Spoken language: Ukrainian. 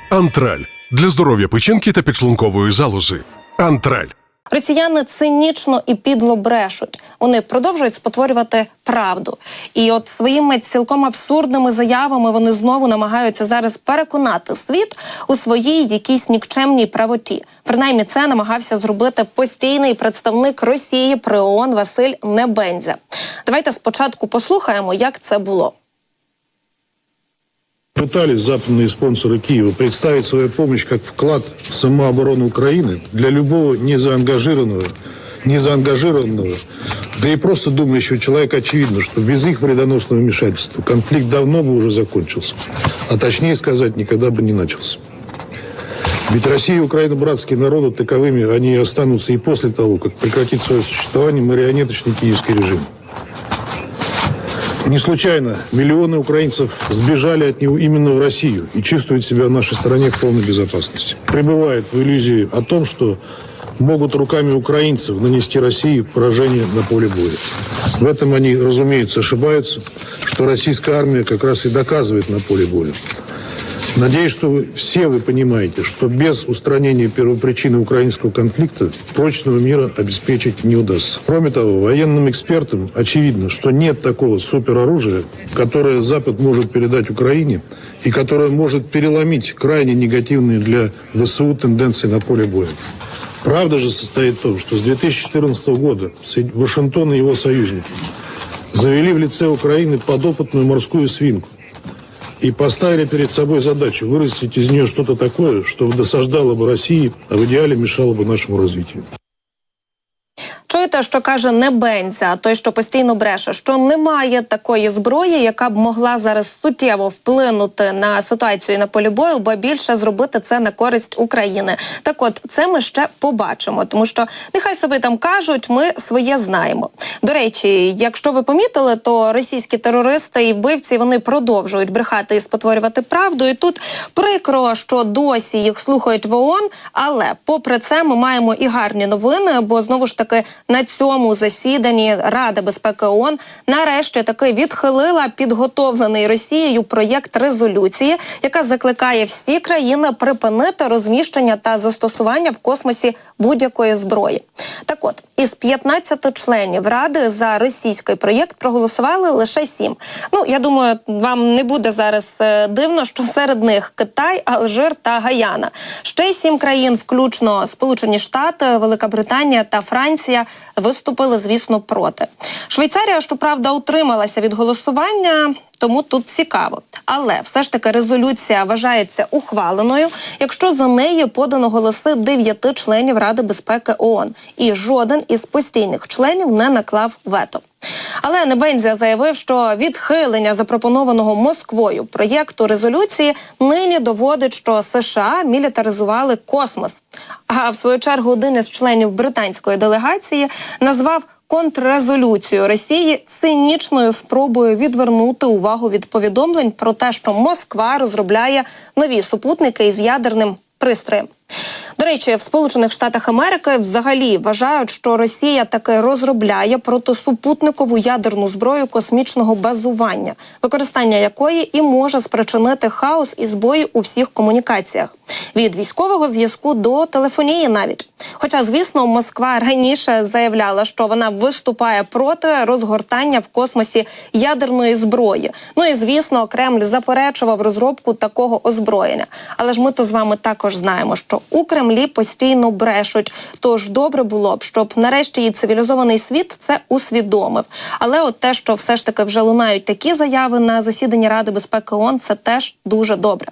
Антраль – для здоров'я печінки та підшлункової залози. Антраль. Росіяни цинічно і підло брешуть. Вони продовжують спотворювати правду. І от своїми цілком абсурдними заявами вони знову намагаються зараз переконати світ у своїй якійсь нікчемній правоті. Принаймні це намагався зробити постійний представник Росії при ООН Василь Небензя. Давайте спочатку послухаємо, як це було. Пытались западные спонсоры Киева представить свою помощь как вклад в самооборону Украины для любого незаангажированного, да и просто думающего человека очевидно, что без их вредоносного вмешательства конфликт давно бы уже закончился, а точнее сказать, никогда бы не начался. Ведь Россия и Украина братские народы, таковыми они и останутся и после того, как прекратит свое существование марионеточный киевский режим. Не случайно миллионы украинцев сбежали от него именно в Россию и чувствуют себя в нашей стране в полной безопасности. Пребывают в иллюзии о том, что могут руками украинцев нанести России поражение на поле боя. В этом они, разумеется, ошибаются, что российская армия как раз и доказывает на поле боя. Надеюсь, что все вы понимаете, что без устранения первопричины украинского конфликта прочного мира обеспечить не удастся. Кроме того, военным экспертам очевидно, что нет такого супероружия, которое Запад может передать Украине и которое может переломить крайне негативные для ВСУ тенденции на поле боя. Правда же состоит в том, что с 2014 года Вашингтон и его союзники завели в лице Украины подопытную морскую свинку и поставили перед собой задачу вырастить из нее что-то такое, что досаждало бы России, а в идеале мешало бы нашему развитию. Чуєте, що каже Небензя, той, що постійно бреше, що немає такої зброї, яка б могла зараз суттєво вплинути на ситуацію на полі бою, бо більше зробити це на користь України. Так от, це ми ще побачимо, тому що нехай собі там кажуть, ми своє знаємо. До речі, якщо ви помітили, то російські терористи і вбивці, вони продовжують брехати і спотворювати правду. І тут прикро, що досі їх слухають в ООН, але попри це ми маємо і гарні новини, бо знову ж таки на цьому засіданні Ради безпеки ООН нарешті таки відхилила підготовлений Росією проєкт резолюції, яка закликає всі країни припинити розміщення та застосування в космосі будь-якої зброї. Так от, із 15 членів Ради за російський проєкт проголосували лише 7. Ну, я думаю, вам не буде зараз дивно, що серед них Китай, Алжир та Гаяна. Ще 7 країн, включно Сполучені Штати, Велика Британія та Франція, виступили, звісно, проти. Швейцарія, щоправда, утрималася від голосування, тому тут цікаво. Але все ж таки резолюція вважається ухваленою, якщо за неї подано голоси 9 членів Ради безпеки ООН. І жоден із постійних членів не наклав вето. Але Небензя заявив, що відхилення запропонованого Москвою проєкту резолюції нині доводить, що США мілітаризували космос. А в свою чергу один із членів британської делегації назвав контррезолюцію Росії цинічною спробою відвернути увагу від повідомлень про те, що Москва розробляє нові супутники із ядерним пристроєм. До речі, в Сполучених Штатах Америки взагалі вважають, що Росія таки розробляє протисупутникову ядерну зброю космічного базування, використання якої і може спричинити хаос і збої у всіх комунікаціях. Від військового зв'язку до телефонії навіть. Хоча, звісно, Москва раніше заявляла, що вона виступає проти розгортання в космосі ядерної зброї. Ну і, звісно, Кремль заперечував розробку такого озброєння. Але ж ми то з вами також знаємо, що у Кремлі постійно брешуть. Тож добре було б, щоб нарешті і цивілізований світ це усвідомив. Але от те, що все ж таки вже лунають такі заяви на засіданні Ради безпеки ООН, це теж дуже добре.